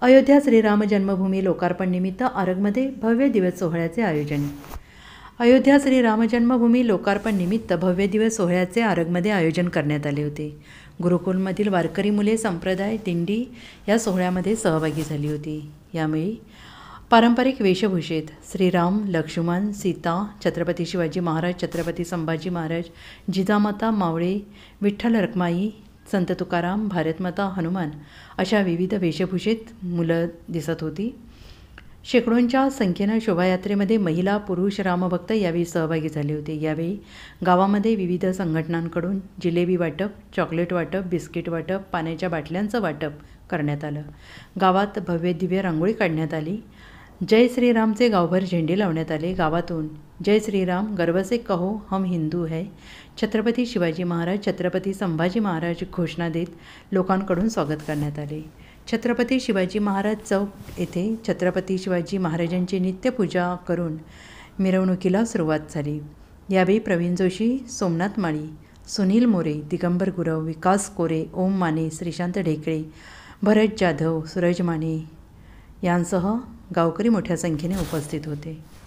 अयोध्या श्रीराम जन्मभूमी लोकार्पण निमित्त आरगमध्ये भव्य दिवस सोहळ्याचे आयोजन. अयोध्या श्रीराम जन्मभूमी लोकार्पण निमित्त भव्य दिवस सोहळ्याचे आरगमध्ये आयोजन करण्यात आले होते. गुरुकुलमधील वारकरी मुले संप्रदाय दिंडी या सोहळ्यामध्ये सहभागी झाली होती. यावेळी पारंपरिक वेशभूषेत श्रीराम, लक्ष्मण, सीता, छत्रपती शिवाजी महाराज, छत्रपती संभाजी महाराज, जिजामाता, मावळे, विठ्ठल रखमाई, संत तुकाराम, भारतमाता, हनुमान अशा विविध वेशभूषेत मुलं दिसत होती. शेकडोंच्या संख्येनं शोभायात्रेमध्ये महिला, पुरुष, रामभक्त यावेळी सहभागी झाले होते. यावेळी गावामध्ये विविध संघटनांकडून जिलेबी वाटप, चॉकलेट वाटप, बिस्किट वाटप, पाण्याच्या बाटल्यांचं वाटप करण्यात आलं. गावात भव्य दिव्य रांगोळी काढण्यात आली. जय श्रीरामचे गावभर झेंडे लावण्यात आले. गावातून जय श्रीराम गर्व से कहो हम हिंदू है, छत्रपती शिवाजी महाराज, छत्रपती संभाजी महाराज घोषणा देत लोकांकडून स्वागत करण्यात आले. छत्रपती शिवाजी महाराज चौक येथे छत्रपती शिवाजी महाराजांची नित्यपूजा करून मिरवणुकीला सुरुवात झाली. यावेळी प्रवीण जोशी, सोमनाथ माळी, सुनील मोरे, दिगंबर गुरव, विकास कोरे, ओम माने, श्रीशांत ढेकळे, भरत जाधव, सूरज माने यांसह गावकरी मोठ्या संख्येने उपस्थित होते.